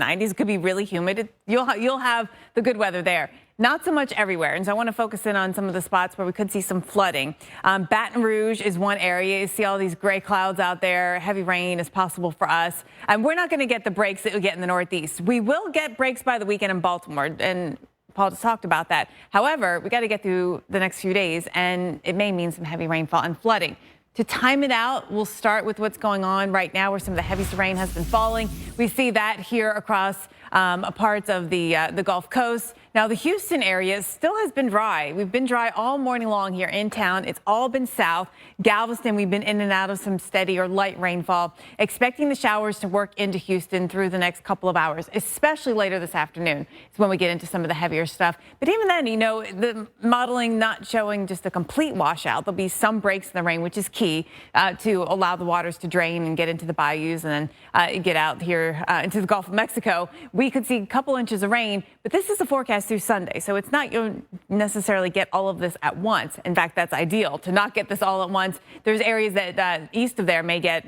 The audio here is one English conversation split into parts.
90s. It could be really humid. You'll have the good weather there. Not so much everywhere. And so I want to focus in on some of the spots where we could see some flooding. Baton Rouge is one area. You see all these gray clouds out there. Heavy rain is possible for us. And we're not going to get the breaks that we get in the Northeast. We will get breaks by the weekend in Baltimore. And Paul just talked about that. However, we got to get through the next few days, and it may mean some heavy rainfall and flooding. To time it out, we'll start with what's going on right now where some of the heaviest rain has been falling. We see that here across parts of the Gulf Coast. Now, the Houston area still has been dry. We've been dry all morning long here in town. It's all been south. Galveston, we've been in and out of some steady or light rainfall. Expecting the showers to work into Houston through the next couple of hours, especially later this afternoon. It's when we get into some of the heavier stuff. But even then, you know, the modeling not showing just a complete washout. There'll be some breaks in the rain, which is key to allow the waters to drain and get into the bayous and then get out here into the Gulf of Mexico. We could see a couple inches of rain, but this is a forecast through Sunday, so it's not you'll necessarily get all of this at once. In fact, that's ideal to not get this all at once. There's areas that east of there may get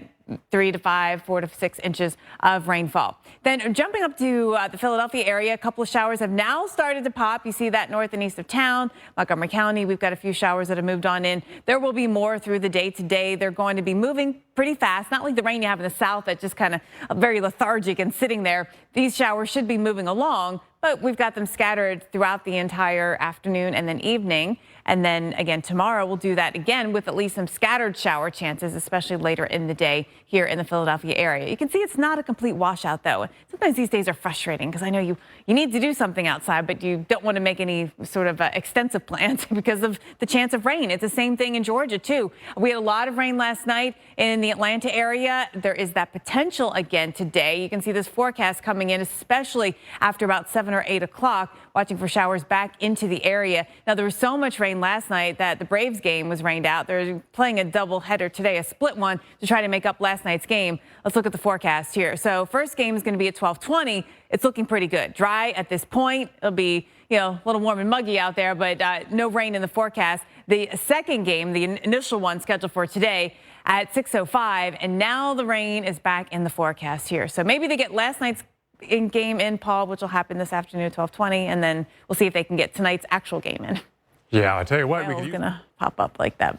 3 to 5, 4 to 6 inches of rainfall. Then jumping up to the Philadelphia area, a couple of showers have now started to pop. You see that north and east of town. Montgomery County, we've got a few showers that have moved on in. There will be more through the day today. They're going to be moving pretty fast, not like the rain you have in the south that's just kind of very lethargic and sitting there. These showers should be moving along, but we've got them scattered throughout the entire afternoon and then evening. And then again, tomorrow we'll do that again with at least some scattered shower chances, especially later in the day here in the Philadelphia area. You can see it's not a complete washout, though. Sometimes these days are frustrating because I know you need to do something outside, but you don't want to make any sort of extensive plans because of the chance of rain. It's the same thing in Georgia, too. We had a lot of rain last night in the Atlanta area. There is that potential again today. You can see this forecast coming in, especially after about 7 or 8 o'clock, watching for showers back into the area. Now, there was so much rain last night that the Braves game was rained out. They're playing a double header today, a split one, to try to make up last night's game. Let's look at the forecast here. So first game is going to be at 12:20. It's looking pretty good. Dry at this point. It'll be, you know, a little warm and muggy out there, but no rain in the forecast. The second game, the initial one scheduled for today, at 6:05, and now the rain is back in the forecast here. So maybe they get last night's game in, Paul, which will happen this afternoon at 12:20, and then we'll see if they can get tonight's actual game in. Yeah, I tell you what, it's going to pop up like that.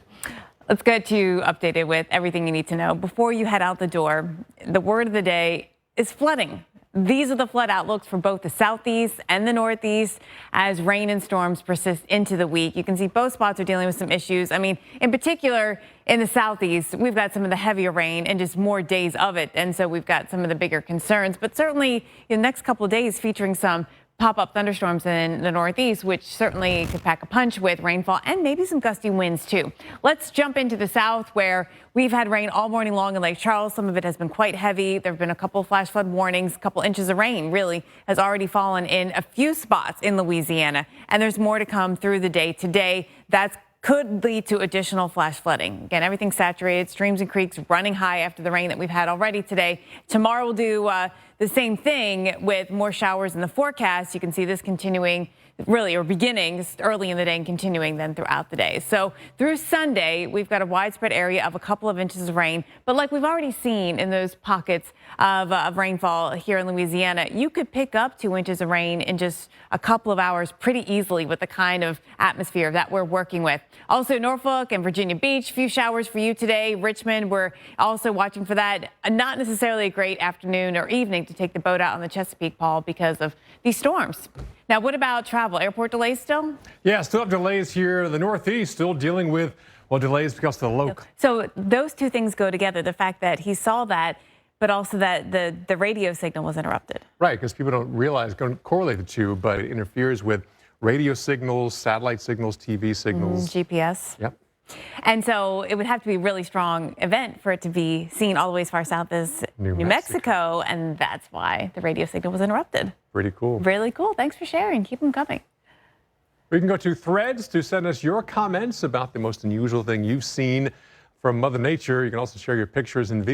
Let's get you updated with everything you need to know. Before you head out the door, the word of the day is flooding. These are the flood outlooks for both the southeast and the northeast as rain and storms persist into the week. You can see both spots are dealing with some issues. I mean, in particular, in the southeast, we've got some of the heavier rain and just more days of it. And so we've got some of the bigger concerns. But certainly in the next couple of days featuring some pop-up thunderstorms in the northeast, which certainly could pack a punch with rainfall and maybe some gusty winds, too. Let's jump into the south, where we've had rain all morning long in Lake Charles. Some of it has been quite heavy. There have been a couple of flash flood warnings. A couple inches of rain really has already fallen in a few spots in Louisiana. And there's more to come through the day today. That could lead to additional flash flooding. Again, everything's saturated, streams and creeks running high after the rain that we've had already today. Tomorrow we'll do the same thing with more showers in the forecast. You can see this continuing really, or beginning early in the day and continuing then throughout the day. So through Sunday, we've got a widespread area of a couple of inches of rain. But like we've already seen in those pockets of rainfall here in Louisiana, you could pick up 2 inches of rain in just a couple of hours pretty easily with the kind of atmosphere that we're working with. Also, Norfolk and Virginia Beach, few showers for you today. Richmond, we're also watching for that. Not necessarily a great afternoon or evening to take the boat out on the Chesapeake, Paul, because of these storms. Now, what about travel? Airport delays still? Yeah, still have delays here. The Northeast still dealing with, well, delays because of the low. So those two things go together. The fact that he saw that, but also that the radio signal was interrupted. Right, because people don't realize, don't correlate the two, but it interferes with radio signals, satellite signals, TV signals. GPS. Yep. And so it would have to be a really strong event for it to be seen all the way as far south as New Mexico. And that's why the radio signal was interrupted. Pretty cool. Really cool. Thanks for sharing. Keep them coming. We can go to Threads to send us your comments about the most unusual thing you've seen from Mother Nature. You can also share your pictures and videos.